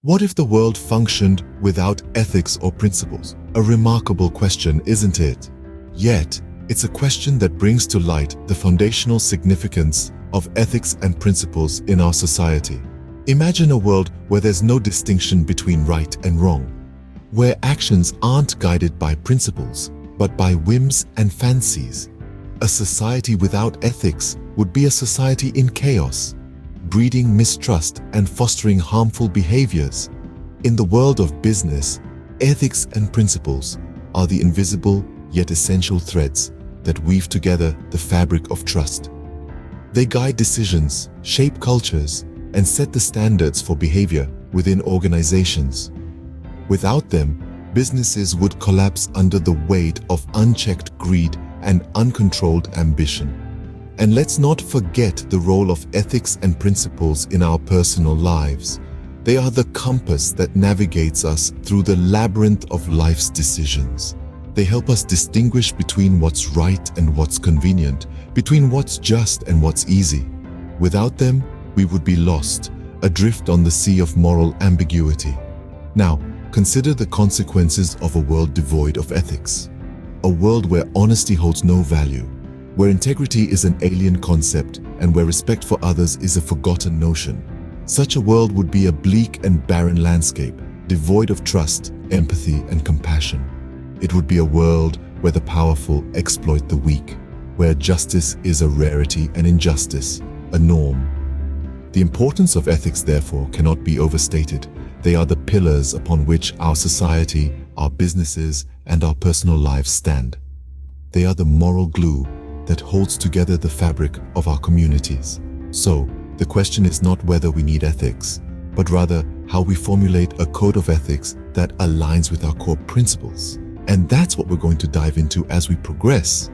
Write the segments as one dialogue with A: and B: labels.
A: What if the world functioned without ethics or principles? A remarkable question, isn't it? Yet, it's a question that brings to light the foundational significance of ethics and principles in our society. Imagine a world where there's no distinction between right and wrong, where actions aren't guided by principles, but by whims and fancies. A society without ethics would be a society in chaos, breeding mistrust and fostering harmful behaviors. In the world of business, ethics and principles are the invisible yet essential threads that weave together the fabric of trust. They guide decisions, shape cultures, and set the standards for behavior within organizations. Without them, businesses would collapse under the weight of unchecked greed and uncontrolled ambition. And let's not forget the role of ethics and principles in our personal lives. They are the compass that navigates us through the labyrinth of life's decisions. They help us distinguish between what's right and what's convenient, between what's just and what's easy. Without them, we would be lost, adrift on the sea of moral ambiguity. Now, consider the consequences of a world devoid of ethics. A world where honesty holds no value, where integrity is an alien concept, and where respect for others is a forgotten notion. Such a world would be a bleak and barren landscape, devoid of trust, empathy, and compassion. It would be a world where the powerful exploit the weak, where justice is a rarity and injustice a norm. The importance of ethics, therefore, cannot be overstated. They are the pillars upon which our society, our businesses, and our personal lives stand. They are the moral glue that holds together the fabric of our communities. So, the question is not whether we need ethics, but rather how we formulate a code of ethics that aligns with our core principles. And that's what we're going to dive into as we progress.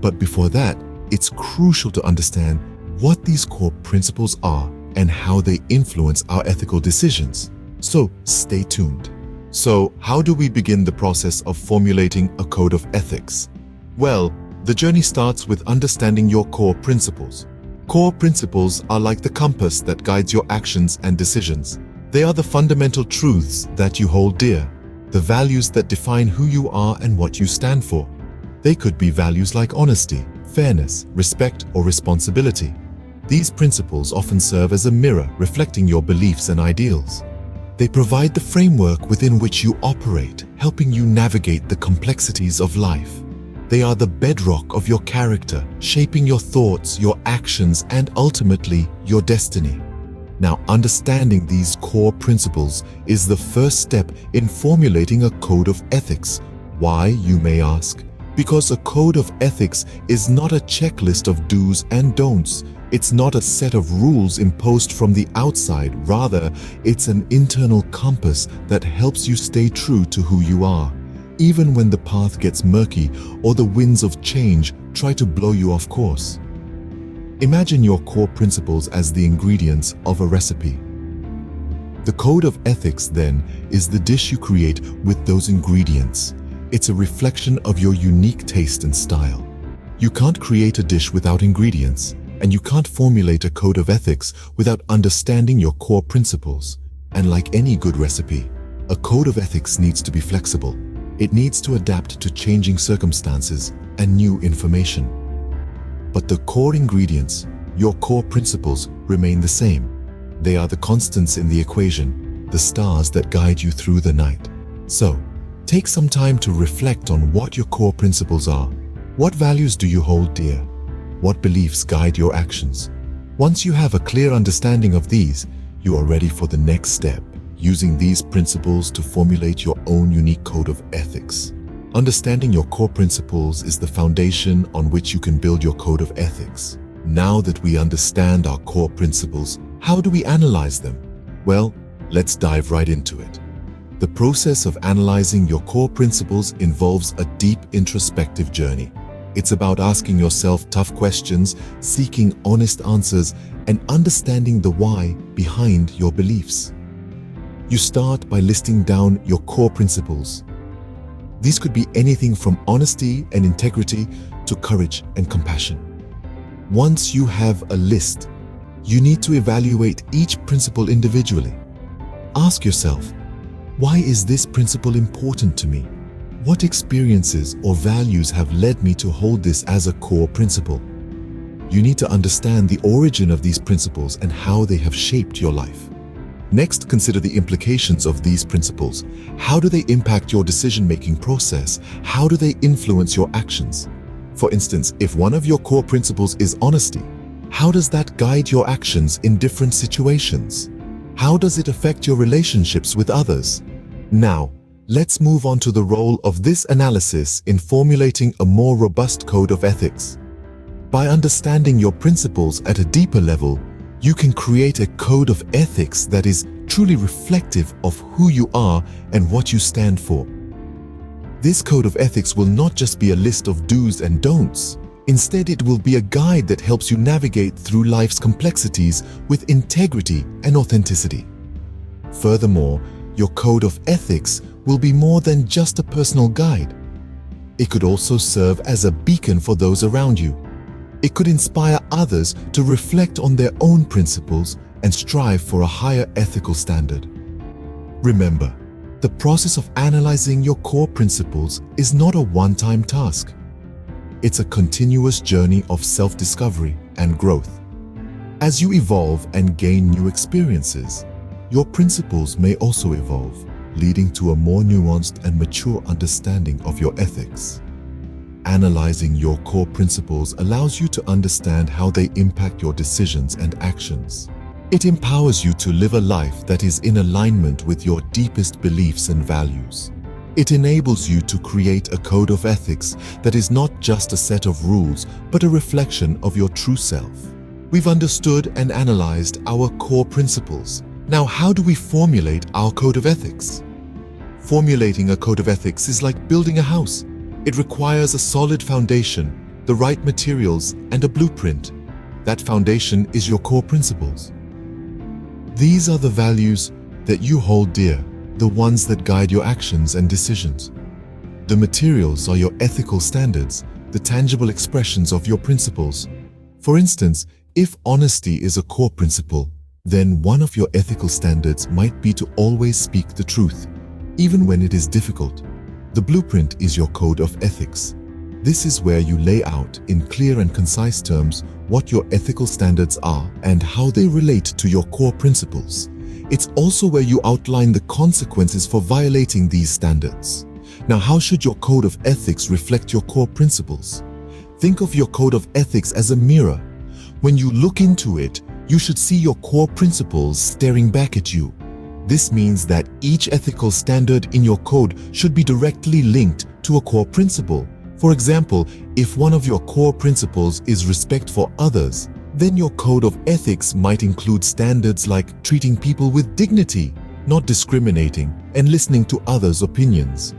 A: But before that, it's crucial to understand what these core principles are and how they influence our ethical decisions. So, stay tuned. So, how do we begin the process of formulating a code of ethics? Well, the journey starts with understanding your core principles. Core principles are like the compass that guides your actions and decisions. They are the fundamental truths that you hold dear, the values that define who you are and what you stand for. They could be values like honesty, fairness, respect, or responsibility. These principles often serve as a mirror reflecting your beliefs and ideals. They provide the framework within which you operate, helping you navigate the complexities of life. They are the bedrock of your character, shaping your thoughts, your actions, and ultimately, your destiny. Now, understanding these core principles is the first step in formulating a code of ethics. Why, you may ask? Because a code of ethics is not a checklist of do's and don'ts. It's not a set of rules imposed from the outside. Rather, it's an internal compass that helps you stay true to who you are, even when the path gets murky or the winds of change try to blow you off course. Imagine your core principles as the ingredients of a recipe. The code of ethics, then, is the dish you create with those ingredients. It's a reflection of your unique taste and style. You can't create a dish without ingredients, and you can't formulate a code of ethics without understanding your core principles. And like any good recipe, a code of ethics needs to be flexible. It needs to adapt to changing circumstances and new information. But the core ingredients, your core principles, remain the same. They are the constants in the equation, the stars that guide you through the night. So, take some time to reflect on what your core principles are. What values do you hold dear? What beliefs guide your actions? Once you have a clear understanding of these, you are ready for the next step, using these principles to formulate your own unique code of ethics. Understanding your core principles is the foundation on which you can build your code of ethics. Now that we understand our core principles, how do we analyze them? Well, let's dive right into it. The process of analyzing your core principles involves a deep introspective journey. It's about asking yourself tough questions, seeking honest answers, and understanding the why behind your beliefs. You start by listing down your core principles. These could be anything from honesty and integrity to courage and compassion. Once you have a list, you need to evaluate each principle individually. ask yourself, why is this principle important to me? What experiences or values have led me to hold this as a core principle? You need to understand the origin of these principles and how they have shaped your life. Next, consider the implications of these principles. How do they impact your decision-making process? How do they influence your actions? For instance, if one of your core principles is honesty, how does that guide your actions in different situations? How does it affect your relationships with others? Now, let's move on to the role of this analysis in formulating a more robust code of ethics. By understanding your principles at a deeper level, you can create a code of ethics that is truly reflective of who you are and what you stand for. This code of ethics will not just be a list of do's and don'ts. Instead, it will be a guide that helps you navigate through life's complexities with integrity and authenticity. Furthermore, your code of ethics will be more than just a personal guide. It could also serve as a beacon for those around you. It could inspire others to reflect on their own principles and strive for a higher ethical standard. Remember, the process of analyzing your core principles is not a one-time task. It's a continuous journey of self-discovery and growth. As you evolve and gain new experiences, your principles may also evolve, leading to a more nuanced and mature understanding of your ethics. Analyzing your core principles allows you to understand how they impact your decisions and actions. It empowers you to live a life that is in alignment with your deepest beliefs and values. It enables you to create a code of ethics that is not just a set of rules, but a reflection of your true self. We've understood and analyzed our core principles. Now, how do we formulate our code of ethics? Formulating a code of ethics is like building a house. It requires a solid foundation, the right materials, and a blueprint. That foundation is your core principles. These are the values that you hold dear, the ones that guide your actions and decisions. The materials are your ethical standards, the tangible expressions of your principles. For instance, if honesty is a core principle, then one of your ethical standards might be to always speak the truth, even when it is difficult. The blueprint is your code of ethics. This is where you lay out in clear and concise terms what your ethical standards are and how they relate to your core principles. It's also where you outline the consequences for violating these standards. Now, how should your code of ethics reflect your core principles? Think of your code of ethics as a mirror. When you look into it, you should see your core principles staring back at you. This means that each ethical standard in your code should be directly linked to a core principle. For example, if one of your core principles is respect for others, then your code of ethics might include standards like treating people with dignity, not discriminating, and listening to others' opinions.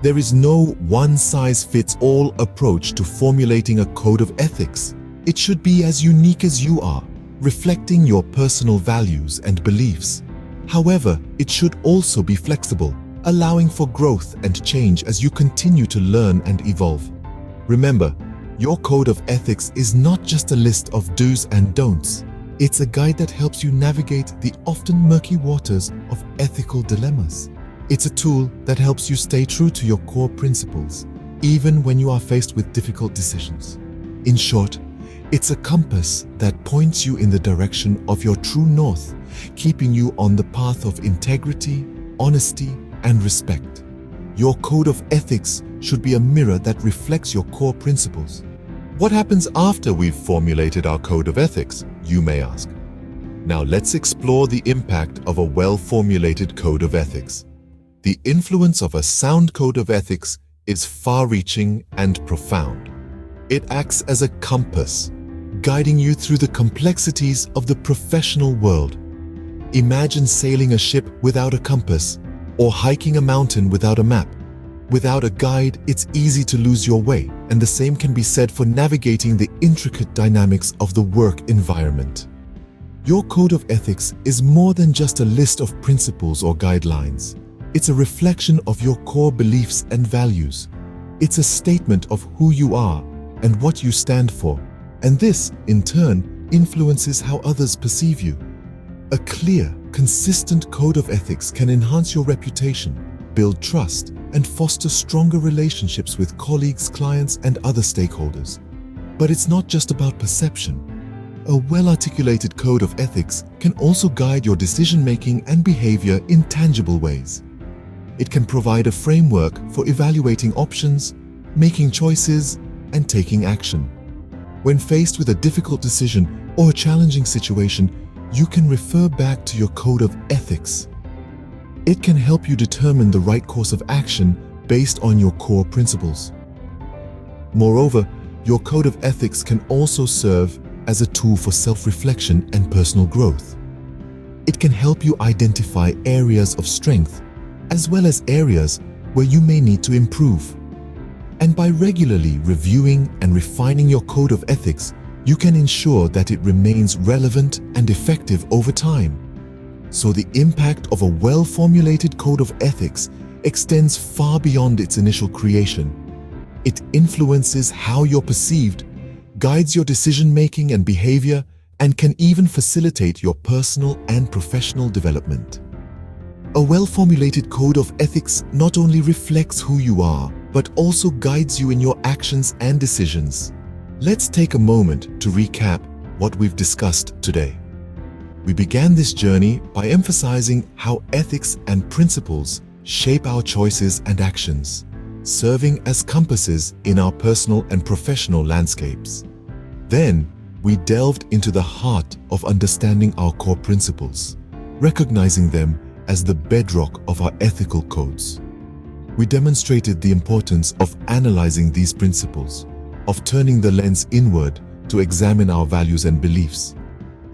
A: There is no one-size-fits-all approach to formulating a code of ethics. It should be as unique as you are, reflecting your personal values and beliefs. However, it should also be flexible, allowing for growth and change as you continue to learn and evolve. Remember, your code of ethics is not just a list of do's and don'ts. It's a guide that helps you navigate the often murky waters of ethical dilemmas. It's a tool that helps you stay true to your core principles, even when you are faced with difficult decisions. In short, it's a compass that points you in the direction of your true north, keeping you on the path of integrity, honesty, and respect. Your code of ethics should be a mirror that reflects your core principles. What happens after we've formulated our code of ethics, you may ask? Now let's explore the impact of a well-formulated code of ethics. The influence of a sound code of ethics is far-reaching and profound. It acts as a compass, guiding you through the complexities of the professional world. Imagine sailing a ship without a compass, or hiking a mountain without a map. Without a guide, it's easy to lose your way, and the same can be said for navigating the intricate dynamics of the work environment. Your code of ethics is more than just a list of principles or guidelines. It's a reflection of your core beliefs and values. It's a statement of who you are and what you stand for, and this, in turn, influences how others perceive you. A clear, consistent code of ethics can enhance your reputation, build trust, and foster stronger relationships with colleagues, clients, and other stakeholders. But it's not just about perception. A well-articulated code of ethics can also guide your decision-making and behavior in tangible ways. It can provide a framework for evaluating options, making choices, and taking action. When faced with a difficult decision or a challenging situation, you can refer back to your code of ethics. It can help you determine the right course of action based on your core principles. Moreover, your code of ethics can also serve as a tool for self-reflection and personal growth. It can help you identify areas of strength as well as areas where you may need to improve. And by regularly reviewing and refining your code of ethics, you can ensure that it remains relevant and effective over time. So the impact of a well-formulated code of ethics extends far beyond its initial creation. It influences how you're perceived, guides your decision-making and behavior, and can even facilitate your personal and professional development. A well-formulated code of ethics not only reflects who you are, but also guides you in your actions and decisions. Let's take a moment to recap what we've discussed today. We began this journey by emphasizing how ethics and principles shape our choices and actions, serving as compasses in our personal and professional landscapes. Then, we delved into the heart of understanding our core principles, recognizing them as the bedrock of our ethical codes. We demonstrated the importance of analyzing these principles, of turning the lens inward to examine our values and beliefs.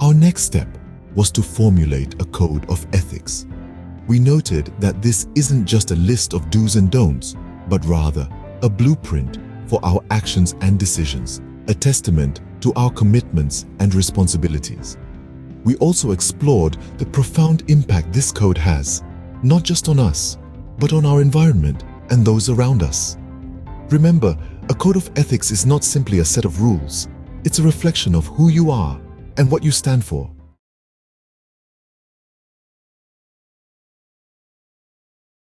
A: Our next step was to formulate a code of ethics. We noted that this isn't just a list of do's and don'ts, but rather a blueprint for our actions and decisions, a testament to our commitments and responsibilities. We also explored the profound impact this code has, not just on us, but on our environment and those around us. Remember, a code of ethics is not simply a set of rules. It's a reflection of who you are and what you stand for.